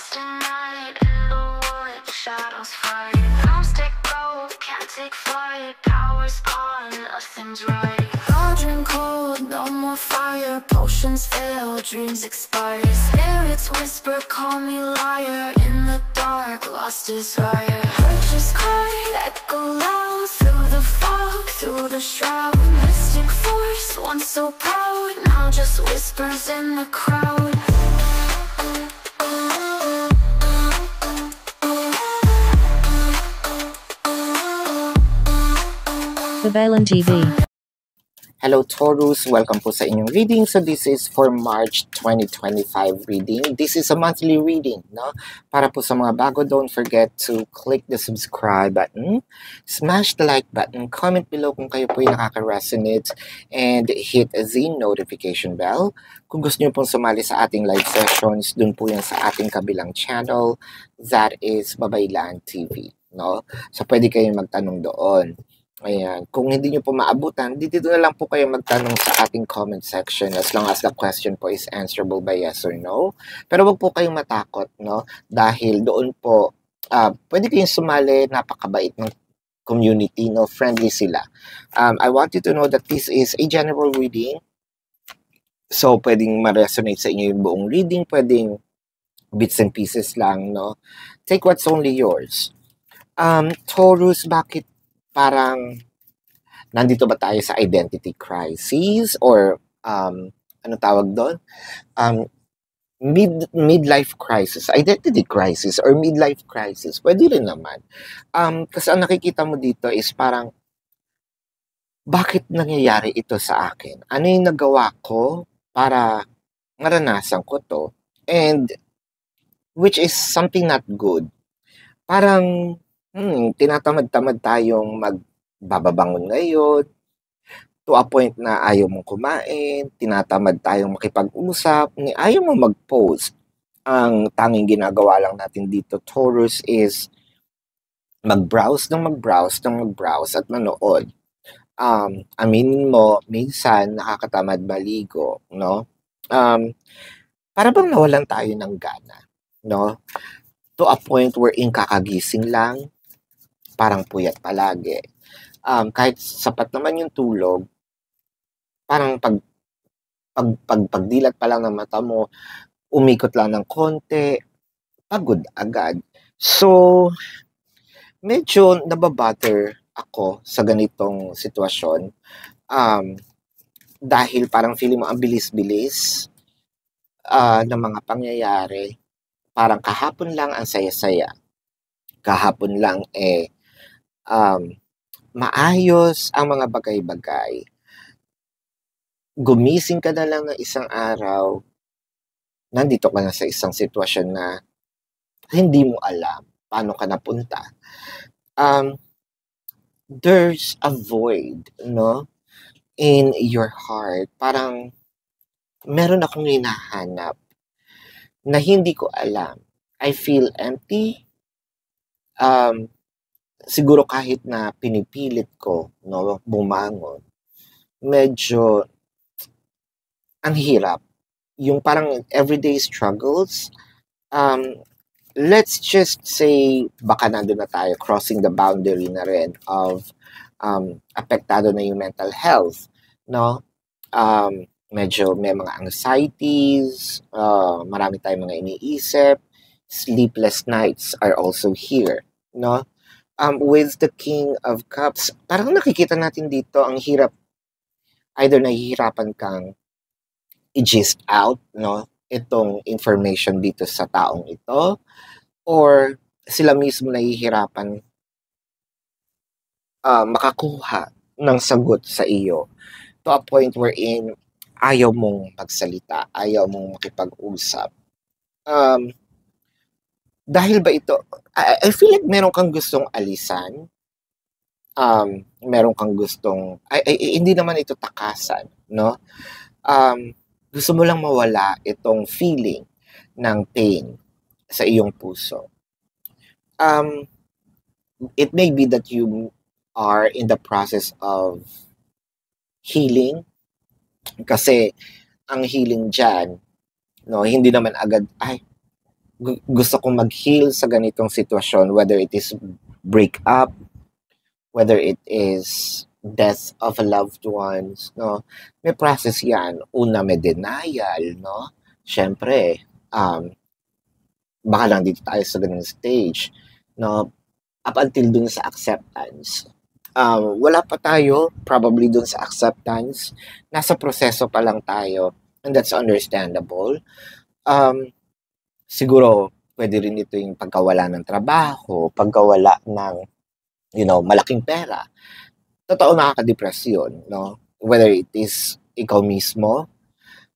lost in night, in the wood, shadows fight. Don't take gold, can't take flight. Power's gone, nothing's right. Cauldron cold, no more fire. Potions fail, dreams expire. Spirits whisper, call me liar. In the dark, lost desire. Purchase cry, echo loud. Through the fog, through the shroud. Mystic force, once so proud, now just whispers in the crowd. Babalan TV. Hello Taurus, welcome po sa inyong reading. So this is for March 2025 reading. This is a monthly reading, no? Para po sa mga bago, don't forget to click the subscribe button, smash the like button, comment below kung kayo po yung nakaka-resonate, and hit the notification bell. Kung gusto niyo pong sumali sa ating live sessions, dun po yan sa ating kabilang channel, that is Babaylan TV, no? So pwede kayong magtanong doon. Ayan. Kung hindi nyo po maabutan, dito na lang po kayo magtanong sa ating comment section as long as the question po is answerable by yes or no. Pero wag po kayong matakot, no? Dahil doon po, pwede kayong sumali, napakabait ng community, no? Friendly sila. I want you to know that this is a general reading. So, pwedeng ma-resonate sa inyo yung buong reading, pwedeng bits and pieces lang, no? Take what's only yours. Taurus, bakit parang nandito ba tayo sa identity crisis or ano tawag doon? Midlife crisis, identity crisis or midlife crisis. Pwede rin naman. Kasi ang nakikita mo dito is parang bakit nangyayari ito sa akin? Ano yung nagawa ko para maranasan ko to? And which is something not good. Parang tinatamad-tamad tayong magbababangon ngayon, to a point na ayaw mong kumain, tinatamad tayong makipag-usap, ayaw mong mag-post. Ang tanging ginagawa lang natin dito, Taurus, is mag-browse at manood. Aminin mo, minsan nakakatamad maligo, no? Para bang nawalan tayo ng gana, no? To a point wherein kakagising lang, parang puyat palagi. Kahit sapat naman yung tulog, parang pagdilat pa lang ng mata mo, umikot lang ng konti, pagod agad. So, medyo nababatter ako sa ganitong sitwasyon. Dahil parang feeling mo ang bilis-bilis ng mga pangyayari. Parang kahapon lang ang saya-saya. Kahapon lang maayos ang mga bagay-bagay. Gumising ka na lang ng isang araw, nandito ka na sa isang sitwasyon na hindi mo alam paano ka napunta. There's a void, no, in your heart. Parang meron akong hinahanap na hindi ko alam. I feel empty. Siguro kahit na pinipilit ko, no, bumangon, medyo ang hirap. Yung parang everyday struggles, let's just say, baka nandun na tayo, crossing the boundary na rin of apektado na yung mental health, no? Medyo may mga anxieties, marami tayong mga iniisip, sleepless nights are also here, no? With the King of Cups, parang nakikita natin dito, ang hirap, either nahihirapan kang i-gist out, no, itong information dito sa taong ito, or sila mismo nahihirapan makakuha ng sagot sa iyo, to a point wherein ayaw mong magsalita, ayaw mong makipag-usap. Dahil ba ito, I feel like meron kang gustong alisan, meron kang gustong, hindi naman ito takasan, no? Gusto mo lang mawala itong feeling ng pain sa iyong puso. It may be that you are in the process of healing, kasi ang healing dyan, no, hindi naman agad, gusto kong mag-heal sa ganitong sitwasyon, whether it is breakup, whether it is death of a loved ones, no? May process yan. Una, may denial, no? Siyempre, baka lang dito tayo sa ganung stage, no? Up until dun sa acceptance. Wala pa tayo, probably dun sa acceptance. Nasa proseso pa lang tayo, and that's understandable. Siguro, pwede rin ito yung pagkawala ng trabaho, pagkawala ng, malaking pera. Totoo, nakaka-depress yun, no? Whether it is ikaw mismo.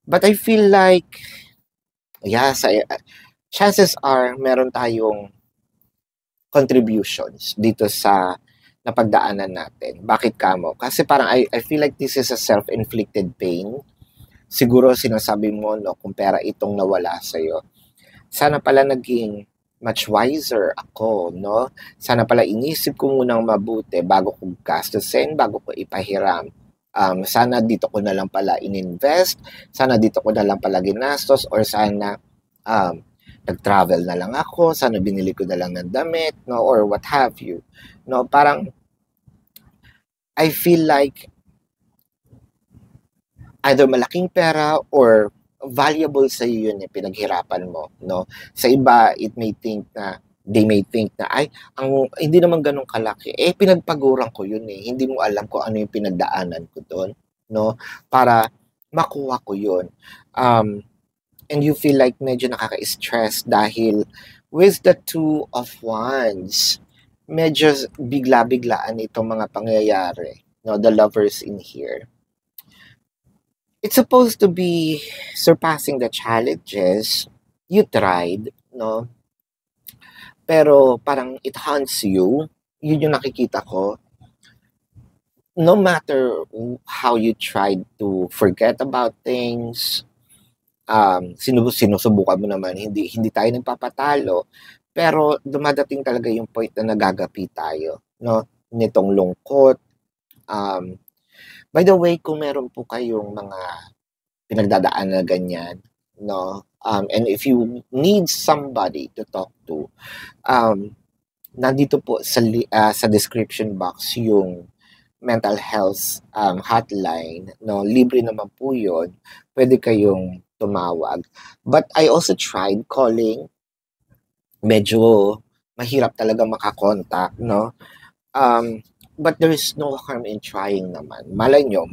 But I feel like, chances are, meron tayong contributions dito sa napagdaanan natin. Bakit kamo? Kasi parang I feel like this is a self-inflicted pain. Siguro sinasabi mo, no, kung pera itong nawala sa'yo. Sana pala naging much wiser ako, no? Sana pala inisip ko munang mabuti bago ko gastusin, bago ko ipahiram. Sana dito ko na lang pala ininvest, sana dito ko na lang pala ginastos, or sana nag-travel na lang ako, sana binili ko na lang ng damit, no, or what have you. No, parang I feel like either malaking pera or valuable sa iyo yun, pinaghirapan mo, no? Sa iba, they may think na, hindi naman ganun kalaki. Pinagpaguran ko yun eh. Hindi mo alam kung ano yung pinagdaanan ko doon, no? Para makuha ko yun. And you feel like medyo nakaka-stress dahil with the Two of Wands, medyo bigla-biglaan itong mga pangyayari. No, the lovers in here. It's supposed to be surpassing the challenges you tried, no? Pero parang it haunts you. Yun yung nakikita ko. No matter how you tried to forget about things, sinusubukan mo naman, hindi tayo nagpapatalo, pero dumadating talaga yung point na nagagapi tayo, no? Nitong lungkot. By the way, kung meron po kayong mga pinagdadaan na ganyan, no? And if you need somebody to talk to, nandito po sa description box yung mental health hotline, no? Libre naman po yun. Pwede kayong tumawag. But I also tried calling. Medyo mahirap talaga makakontak, no? But there is no harm in trying naman. Malay nyo,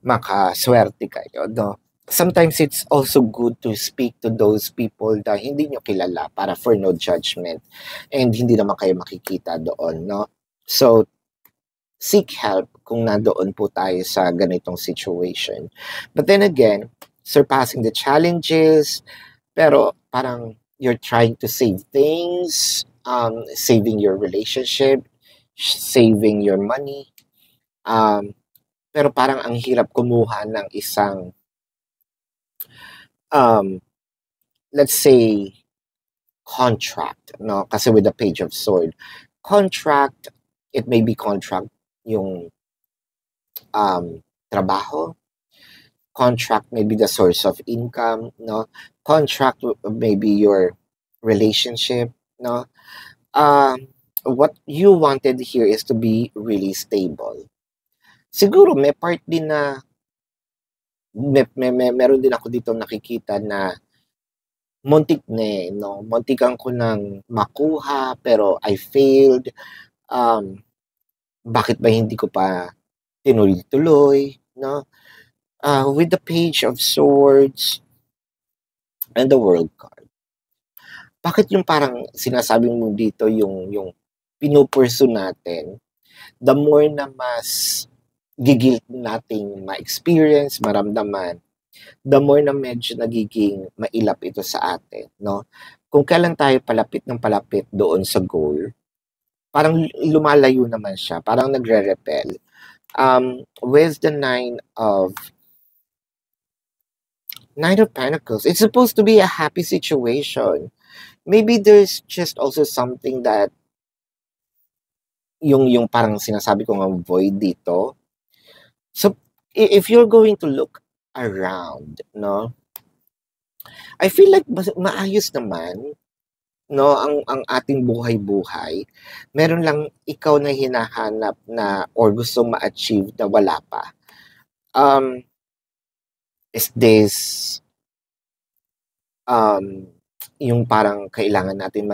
makaswerte kayo, no? Sometimes it's also good to speak to those people na hindi nyo kilala para for no judgment. And hindi naman kayo makikita doon, no? So, seek help kung nandoon po tayo sa ganitong situation. But then again, surpassing the challenges, pero parang you're trying to save things, saving your relationship, saving your money, pero parang ang hirap kumuha ng isang, let's say, contract, no? Kasi with the Page of Sword, contract, it may be contract yung trabaho, contract may be the source of income, no? Contract may be your relationship, no? What you wanted here is to be really stable. Siguro may part din na meron din ako dito nakikita na muntik na no? Muntikan ko nang makuha pero I failed. Bakit ba hindi ko pa tinuloy-tuloy, no? With the Page of Swords and the World card. Bakit yung parang sinasabi mo dito yung pinupursu natin, the more na mas gigilt nating ma-experience, maramdaman, the more na medyo nagiging mailap ito sa atin, no? Kung kailan tayo palapit ng palapit doon sa goal, parang lumalayo naman siya, parang nagre-repel. With the Nine of Pentacles, it's supposed to be a happy situation. Maybe there's just also something that yung parang sinasabi ko nga void dito. So if you're going to look around, no, I feel like maayos naman, no, ang ating buhay-buhay. Meron lang ikaw na hinahanap na or gustong ma-achieve na wala pa. Is this yung parang kailangan natin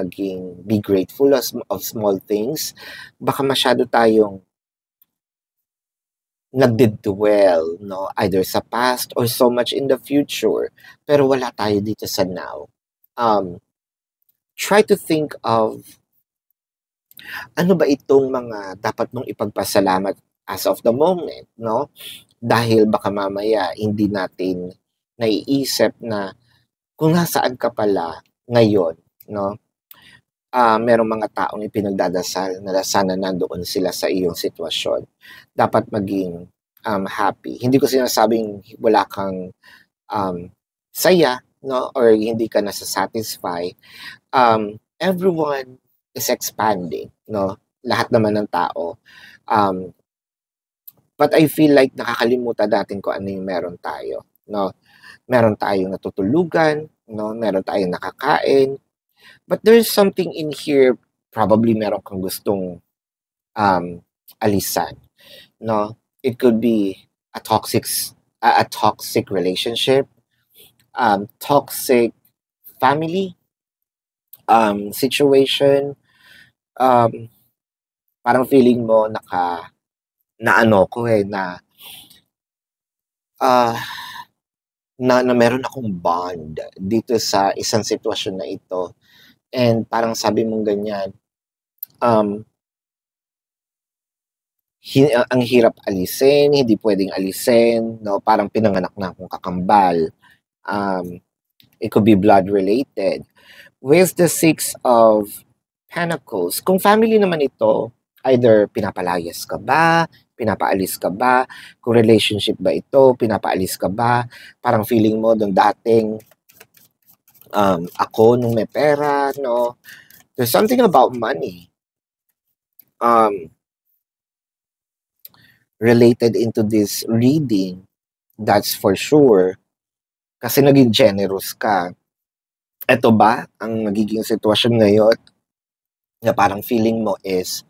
be grateful of small things? Baka masyado tayong nagdidwell, no, either sa past or so much in the future, pero wala tayo dito sa now. Try to think of ano ba itong mga dapat mong ipagpasalamat as of the moment, no? Dahil baka mamaya hindi natin naiisip na kung nasaan ka pala ngayon, no? Merong mga taong ipinagdadasal na sana nandoon sila sa iyong sitwasyon. Dapat maging happy. Hindi ko sinasabing wala kang saya, no? Or hindi ka nasa-satisfy. Everyone is expanding, no? Lahat naman ng tao. But I feel like nakakalimutan natin kung ano yung meron tayo, no? Meron tayong natutulugan, no? Meron tayong nakakain. But there's something in here, probably meron kang gustong alisan, no? It could be a toxic relationship, toxic family situation. Parang feeling mo na meron akong bond dito sa isang sitwasyon na ito. And parang sabi mong ganyan, ang hirap alisin, hindi pwedeng alisin, no? Parang pinanganak na akong kakambal. It could be blood related. With the Six of Pentacles, kung family naman ito, either pinapalayas ka ba, pinapaalis ka ba, kung relationship ba ito, pinapaalis ka ba, parang feeling mo doon dating ako nung may pera, no? There's something about money related into this reading, that's for sure, kasi naging generous ka. Ito ba ang nagiging sitwasyon ngayon na parang feeling mo is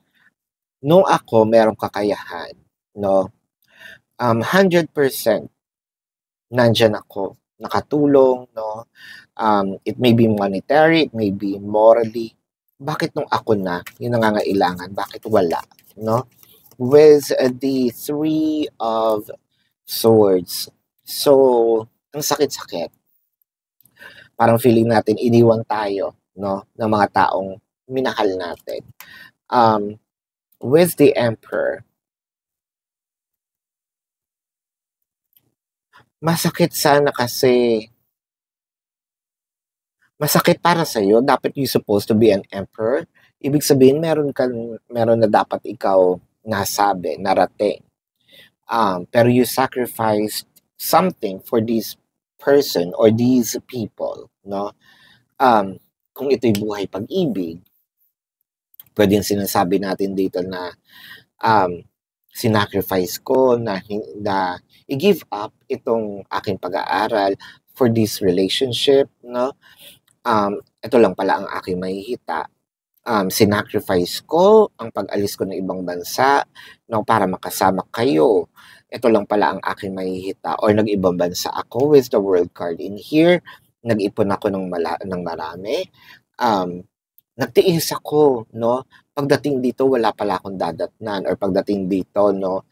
nung ako merong kakayahan, no? 100% nandyan ako, nakatulong, no? It may be monetary, it may be morally. Bakit nung ako na yung nangangailangan, bakit wala, no? With the Three of Swords. So, ang sakit-sakit. Parang feeling natin iniwan tayo, no, ng mga taong minahal natin. With the Emperor, masakit sana kasi masakit para sa iyo. Dapat you supposed to be an emperor. Ibig sabihin meron na dapat ikaw nasabi, narating. Pero you sacrificed something for this person or these people, no? Kung ito'y buhay pag-ibig, pwedeng sinasabi natin dito na sinacrifice ko na i-give up itong aking pag-aaral for this relationship, no? Ito lang pala ang aking mahihita. Sinacrifice ko ang pag-alis ko ng ibang bansa, no, para makasama kayo. Ito lang pala ang aking mahihita. Or nag-ibang bansa ako with the World card in here. Nag-ipon ako ng marami. Nagtiis ako, no? Pagdating dito, wala pala akong dadatnan. Or pagdating dito, no,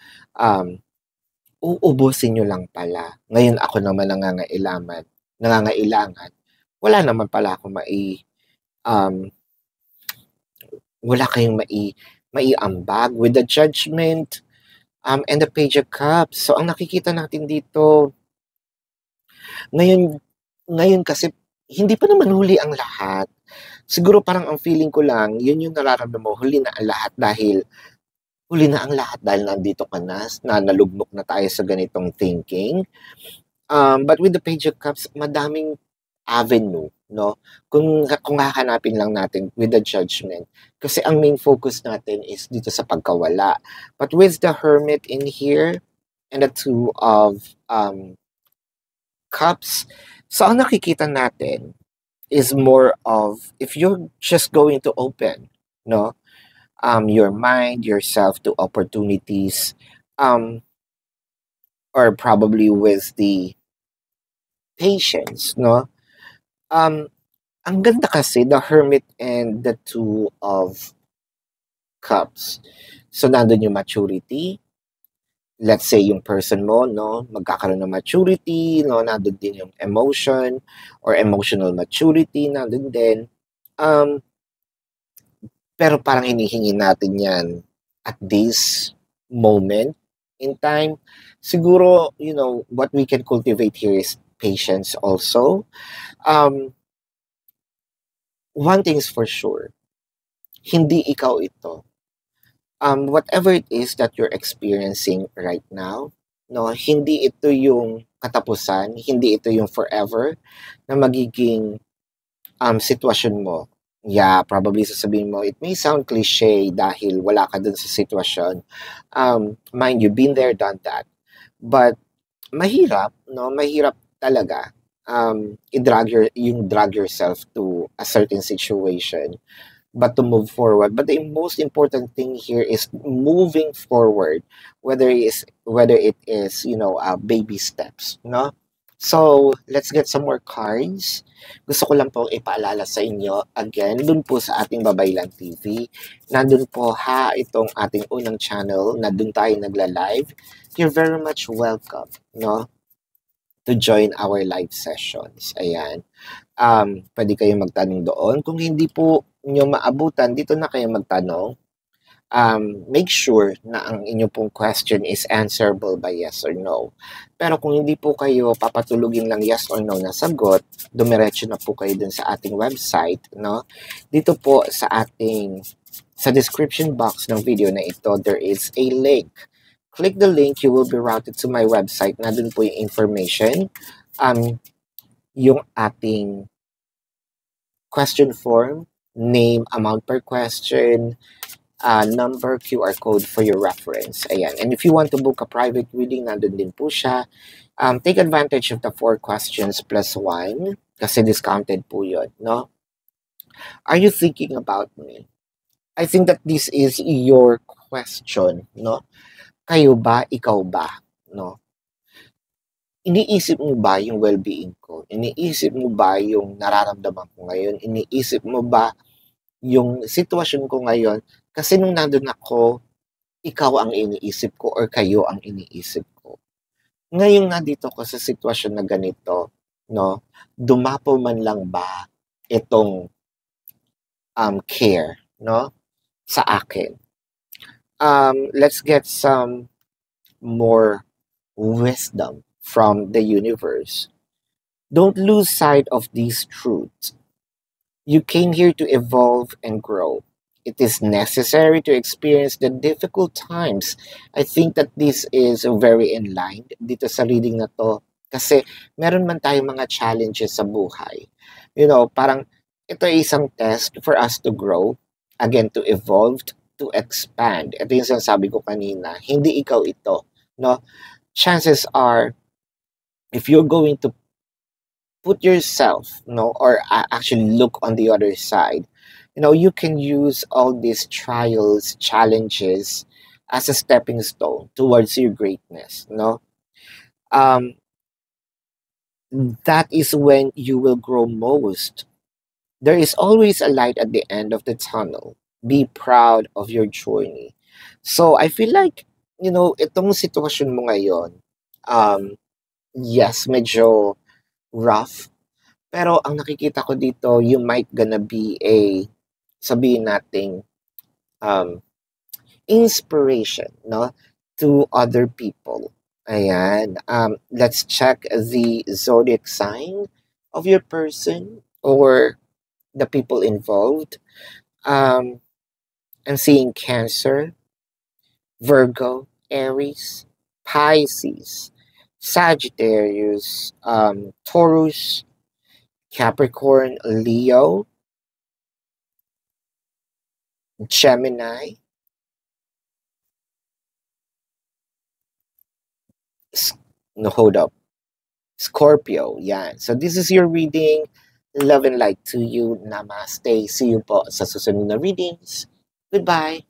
uubusin nyo lang pala. Ngayon ako naman nangangailangan. Wala naman pala akong wala kayong maiambag with the Judgment and the Page of Cups. So, ang nakikita natin dito, ngayon kasi, hindi pa naman huli ang lahat. Siguro parang ang feeling ko lang, yun yung nararamdaman mo, huli na ang lahat dahil nandito ka na nalugmok na tayo sa ganitong thinking. But with the Page of Cups, madaming avenue, no? Kung hahanapin lang natin with the Judgment. Kasi ang main focus natin is dito sa pagkawala. But with the Hermit in here, and the Two of Cups. So ang nakikita natin is more of if you're just going to open, no, your mind, yourself to opportunities, um, or probably with the patience, no. Um, ang ganda kasi the Hermit and the Two of Cups. So nandun yung maturity, let's say yung person mo, no, magkakaroon ng maturity, no, nandun din yung emotion or emotional maturity, nandun din. Um, pero parang hinihingi natin yan at this moment in time. Siguro, what we can cultivate here is patience also. One thing is for sure, hindi ikaw ito. Whatever it is that you're experiencing right now, no, hindi ito yung katapusan, hindi ito yung forever na magiging sitwasyon mo. Yeah, probably sasabihin mo, it may sound cliche dahil wala ka dun sa sitwasyon. Mind you, been there, done that. But mahirap, no? Mahirap talaga drag yourself to a certain situation but to move forward. But the most important thing here is moving forward, whether it is baby steps, no? So let's get some more cards. Gusto ko lang pong ipaalala sa inyo again, dun po sa ating Babaylan TV. Nandun po itong ating unang channel na dun tayo nagla-live. You're very much welcome, no, to join our live sessions. Ayan. Pwede kayong magtanong doon. Kung hindi po nyo maabutan, dito na kayo magtanong. Make sure na ang inyo pong question is answerable by yes or no. Pero kung hindi po kayo papatulugin lang yes or no na sagot, dumiretso na po kayo dun sa ating website, no? Dito po sa description box ng video na ito, there is a link. Click the link, you will be routed to my website. Nandun po yung information. Yung ating question form, name, amount per question, number, QR code for your reference. Ayan. And if you want to book a private reading, nandun din po siya. Take advantage of the 4 questions plus 1 kasi discounted po yun, no? Are you thinking about me? I think that this is your question, no? Kayo ba? Ikaw ba? No? Iniisip mo ba yung well-being ko? Iniisip mo ba yung nararamdaman ko ngayon? Iniisip mo ba yung sitwasyon ko ngayon? Kasi nung nandun ako, ikaw ang iniisip ko or kayo ang iniisip ko. Ngayon nandito ko sa sitwasyon na ganito, no? Dumapo man lang ba itong care, no? Sa akin. Let's get some more wisdom from the universe. Don't lose sight of these truths. You came here to evolve and grow. It is necessary to experience the difficult times. I think that this is very in line dito sa reading na to. Kasi meron man tayong mga challenges sa buhay. Parang ito ay isang test for us to grow, again, to evolve, to expand. Ito yung sinasabi ko kanina, hindi ikaw ito. No? Chances are, if you're going to put yourself, or actually look on the other side, you can use all these trials, challenges as a stepping stone towards your greatness, no? That is when you will grow most. There is always a light at the end of the tunnel. Be proud of your journey. So I feel like, itong sitwasyon mo ngayon, yes, medyo rough. Pero ang nakikita ko dito, you might gonna be sabihin nating, inspiration, no, to other people. Ayan. Let's check the zodiac sign of your person or the people involved. I'm seeing Cancer, Virgo, Aries, Pisces, Sagittarius, Taurus, Capricorn, Leo, Gemini, no, hold up. Scorpio. Yan. So this is your reading. Love and light to you. Namaste. See you po sa susunod na readings. Goodbye.